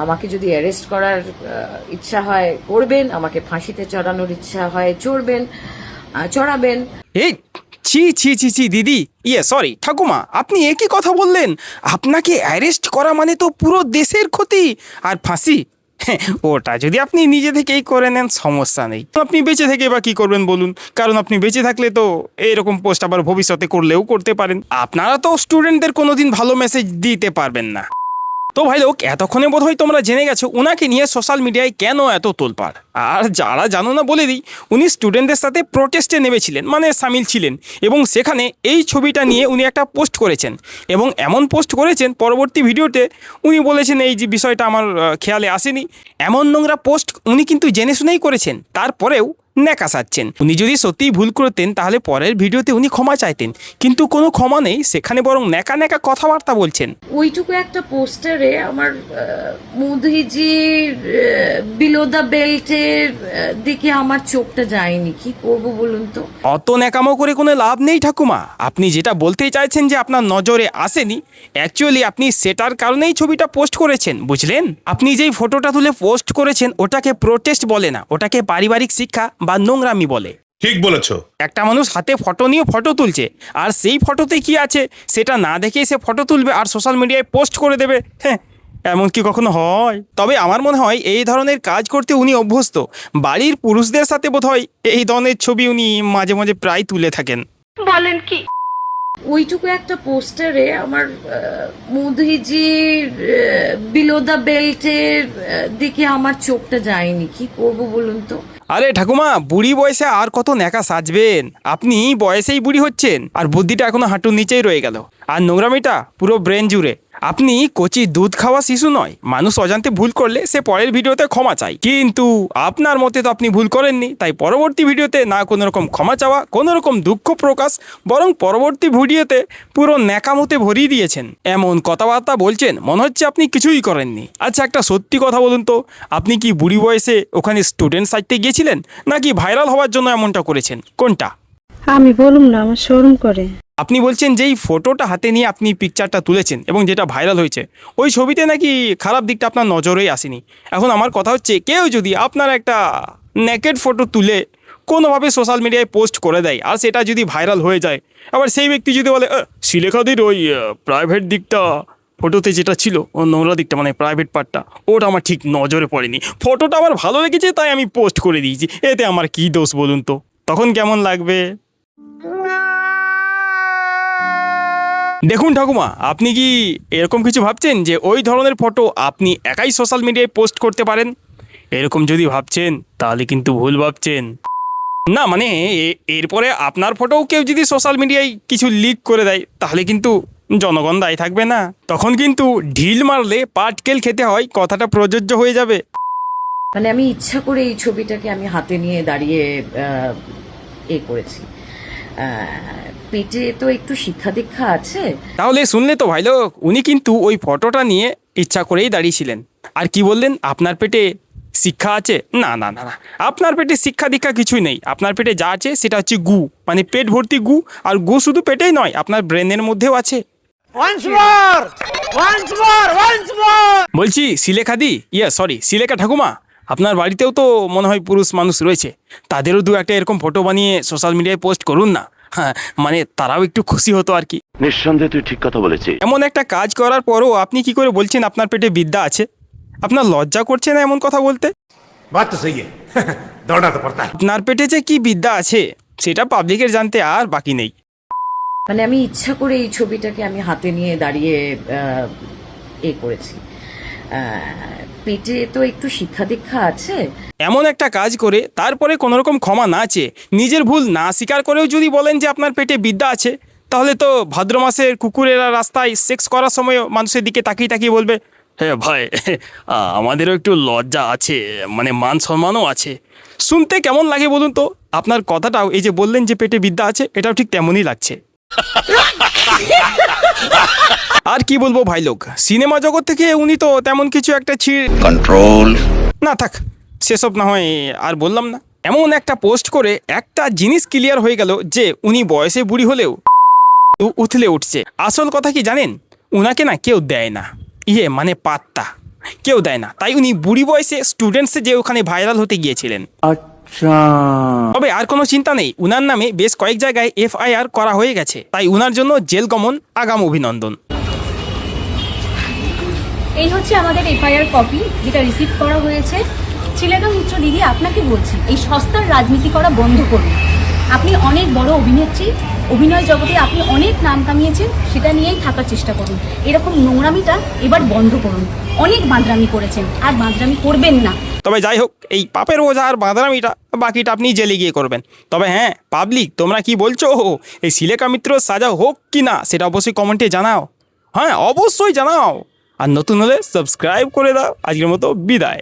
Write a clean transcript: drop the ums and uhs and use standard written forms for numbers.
আমাকে যদি অ্যারেস্ট করার ইচ্ছা হয় করবেন, আমাকে ফাঁসিতে চড়ানোর ইচ্ছা হয় চড়াবেন। এই ছি ছি ছি ছি দিদি, সরি ঠাকুমা, আপনি একই কথা বললেন। আপনাকে অ্যারেস্ট করা মানে তো পুরো দেশের ক্ষতি, আর ফাঁসি ওটা যদি আপনি নিজে থেকেই করে নেন সমস্যা নেই। আপনি বেঁচে থেকে বা কী করবেন বলুন, কারণ আপনি বেঁচে থাকলে তো এরকম পোস্ট আবার ভবিষ্যতে করলেও করতে পারেন। আপনারা তো স্টুডেন্টদের কোনোদিন ভালো মেসেজ দিতে পারবেন না। তো ভাই লোক, এতক্ষণে বোধহয় তোমরা জেনে গেছো ওনাকে নিয়ে সোশ্যাল মিডিয়ায় কেন এত তোলপাড়। আর যারা জানো না বলে দিই, উনি স্টুডেন্টদের সাথে প্রোটেস্টে নেমেছিলেন, মানে সামিল ছিলেন, এবং সেখানে এই ছবিটা নিয়ে উনি একটা পোস্ট করেছেন, এবং এমন পোস্ট করেছেন পরবর্তী ভিডিওতে উনি বলেছেন এই যে বিষয়টা আমার খেয়ালে আসেনি। এমন নোংরা পোস্ট উনি কিন্তু জেনে শুনেই করেছেন, তারপরেও ন্যাকা সাজছেন। উনি যদি সত্যিই ভুল করতেন তাহলে পরের ভিডিওতে উনি ক্ষমা চাইতেন, কিন্তু কোনো ক্ষমা নেই, সেখানে বরং ন্যাকা ন্যাকা কথাবার্তা বলছেন। ওইটুকু একটা পোস্টারে আমার মোদিজির বিলো দ্য বেল্টের দিকে আমার চোখটা যায়নি, কি করব বলুন তো। অত ন্যাকামো করে কোনো লাভ নেই ঠাকুমা। আপনি যেটা বলতে চাইছেন যে আপনার নজরে আসেনি, অ্যাকচুয়ালি আপনি সেটার কারণেই ছবিটা পোস্ট করেছেন, বুঝলেন? আপনি যেই ফটোটা তুলে পোস্ট করেছেন ওটাকে প্রোটেস্ট বলে না, ওটাকে পারিবারিক শিক্ষা বা নোংরামি বলে। ঠিক বলেছো। একটা মানুষ হাতে ফটো নিয়ে ফটো তুলছে, আর সেই ফটোতে কি আছে সেটা না দেখেই সে ফটো তুলবে আর সোশ্যাল মিডিয়ায় পোস্ট করে দেবে। হ্যাঁ, এমন কি কখনো হয়? তবে আমার মনে হয় এই ধরনের কাজ করতে উনি অভ্যস্ত। বাড়ির পুরুষদের সাথে বোধহয় এই ধরনের ছবি উনি মাঝে মাঝে প্রায় তুলে থাকেন। বলেন কি? ওইটুকু একটা পোস্টারে আমার মোদিজির বিলো দ্য বেল্টের দিকে আমার চোখটা যায়নি, কি করব বলুন তো। আরে ঠাকুমা, বুড়ি বয়সে আর কত ন্যাকা সাজবেন? আপনি বয়সেই বুড়ি হচ্ছেন, আর বুদ্ধিটা এখনো হাঁটুর নিচেই রয়ে গেল, আর নোংরামিটা পুরো ব্রেন জুড়ে। আপনি কচি দুধ খাওয়া শিশু নয়। মানুষ অজান্তে ভুল করলে সে পরের ভিডিওতে ক্ষমা চায়, কিন্তু আপনার মতে তো আপনি ভুল করেননি, তাই পরবর্তী ভিডিওতে না কোনো রকম ক্ষমা চাওয়া, কোনো রকম দুঃখ প্রকাশ, বরং পরবর্তী ভিডিওতে পুরো ন্যাকামোতে ভরিয়ে দিয়েছেন। এমন কথাবার্তা বলছেন মনে হচ্ছে আপনি কিছুই করেননি। আচ্ছা, একটা সত্যি কথা বলুন তো, আপনি কি বুড়ি বয়সে ওখানে স্টুডেন্ট সাইটে গিয়েছিলেন, নাকি ভাইরাল হওয়ার জন্য এমনটা করেছেন? কোনটা? আমি বলুম না, আমার শরম করে। আপনি বলছেন যেই ফটোটা হাতে নিয়ে আপনি পিকচারটা তুলেছেন এবং যেটা ভাইরাল হয়েছে, ওই ছবিতে নাকি খারাপ দিকটা আপনার নজরেই আসেনি। এখন আমার কথা হচ্ছে, কেউ যদি আপনার একটা নেকেড ফটো তুলে কোনোভাবে সোশ্যাল মিডিয়ায় পোস্ট করে দেয়, আর সেটা যদি ভাইরাল হয়ে যায়, আবার সেই ব্যক্তি যদি বলে শিলেখাদির ওই প্রাইভেট দিকটা ফটোতে যেটা ছিল, ও নোংরা দিকটা মানে প্রাইভেট পার্টটা, ওটা আমার ঠিক নজরে পড়েনি, ফটোটা আমার ভালো লেগেছে তাই আমি পোস্ট করে দিয়েছি, এতে আমার কী দোষ বলুন তো? তখন কেমন লাগবে? দেখুন ঠাকুমা, আপনি কি এরকম কিছু ভাবছেন যে ওই ধরনের ফটো আপনি একাই সোশ্যাল মিডিয়ায় পোস্ট করতে পারেন? এরকম যদি ভাবছেন তাহলে কিন্তু ভুল ভাবছেন। না মানে এরপরে আপনার ফটোও কেউ যদি সোশ্যাল মিডিয়ায় কিছু লিক করে দেয় তাহলে কিন্তু জনগণ দায়ী থাকবে না। তখন কিন্তু ঢিল মারলে পাটকেল খেতে হয়, কথাটা প্রযোজ্য হয়ে যাবে। মানে আমি ইচ্ছা করে এই ছবিটাকে আমি হাতে নিয়ে দাঁড়িয়ে করেছি। পেটে তো একটু শিক্ষা দীক্ষা আছে। তাহলে শুনলে তো ভাই লোক, উনি কিন্তু ওই ফটোটা নিয়ে ইচ্ছা করেই দাঁড়িয়েছিলেন। আর কি বললেন, আপনার পেটে শিক্ষা আছে? না না না না, আপনার পেটে শিক্ষা দীক্ষা কিছুই নেই। আপনার পেটে যা আছে সেটা হচ্ছে গু, মানে পেট ভর্তি গু। আর গু শুধু পেটেই নয়, আপনার ব্রেনের মধ্যেও আছে। বলছি শিলেখাদি, শিলেখা ঠাকুমা, আপনার বাড়িতেও তো মনে হয় পুরুষ মানুষ রয়েছে, তাদেরও দু একটা এরকম ফটো বানিয়ে সোশ্যাল মিডিয়ায় পোস্ট করুন না। হ্যাঁ, মানে তারাও একটু খুশি হতো আর কি। নিঃসন্দেহে তুই ঠিক কথা বলেছিস। এমন একটা কাজ করার পরও আপনি কি করে বলছেন আপনার পেটে বিদ্যা আছে? আপনার লজ্জা করছে না এমন কথা বলতে? আপনার পেটে যে কি বিদ্যা আছে সেটা পাবলিকের জানতে আর বাকি নেই। মানে আমি ইচ্ছা করে এই ছবিটাকে আমি হাতে নিয়ে দাঁড়িয়ে করেছি। পেটে তো একটু শিক্ষা দীক্ষা আছে। এমন একটা কাজ করে তারপরে কোনো রকম ক্ষমা না চেয়ে, নিজের ভুল না স্বীকার করেও যদি বলেন যে আপনার পেটে বিদ্যা আছে, তাহলে তো ভাদ্র মাসের কুকুরেরা রাস্তায় সেক্স করার সময় মানুষের দিকে তাকিয়ে তাকিয়ে বলবে, হ্যাঁ ভাই, আমাদেরও একটু লজ্জা আছে, মানে মান সম্মানও আছে। শুনতে কেমন লাগে বলুন তো? আপনার কথাটাও এই যে বললেন যে পেটে বিদ্যা আছে, এটাও ঠিক তেমনই লাগছে। আর কি বলবো ভাই লোক, সিনেমা জগৎ থেকে উনি তো তেমন কিছু একটা কন্ট্রোল না থাক, সেসব না হয় আর বললাম না। এমন একটা পোস্ট করে একটা জিনিস ক্লিয়ার হয়ে গেল যে উনি বয়সে বুড়ি হলেও উথলে উঠছে। আসল কথা কি জানেন, উনাকে না কেউ দেয় না, মানে পাত্তা। কেউ দেয় না, তাই উনি বুড়ি বয়সে স্টুডেন্টসে যে ওখানে ভাইরাল হতে গিয়েছিলেন। তবে আর কোনো চিন্তা নেই, উনার নামে বেশ কয়েক জায়গায় FIR করা হয়ে গেছে, তাই উনার জন্য জেল গমন আগাম অভিনন্দন। এই হচ্ছে আমাদের FIR কপি, যেটা রিসিভ করা হয়েছে। ছেলেটা মিত্র দিদি, আপনাকে বলছি, এই সস্তার রাজনীতি করা বন্ধ করুন। আপনি অনেক বড় অভিনেত্রী, অভিনয় জগতে আপনি অনেক নাম কামিয়েছেন, সেটা নিয়েই থাকার চেষ্টা করুন। এরকম নোংরামিটা এবার বন্ধ করুন। অনেক বাঁদরামি করেছেন, আর বাঁদরামি করবেন না। তবে যাই হোক, এই পাপের বোঝা আর বাঁদরামিটা বাকিটা আপনি জেলে গিয়ে করবেন। তবে হ্যাঁ পাবলিক, তোমরা কি বলছো এই সিলেকা মিত্র সাজা হোক কি না সেটা অবশ্যই কমেন্টে জানাও। হ্যাঁ অবশ্যই জানাও। আর নতুন হলে সাবস্ক্রাইব করে দাও। আজকের মতো বিদায়।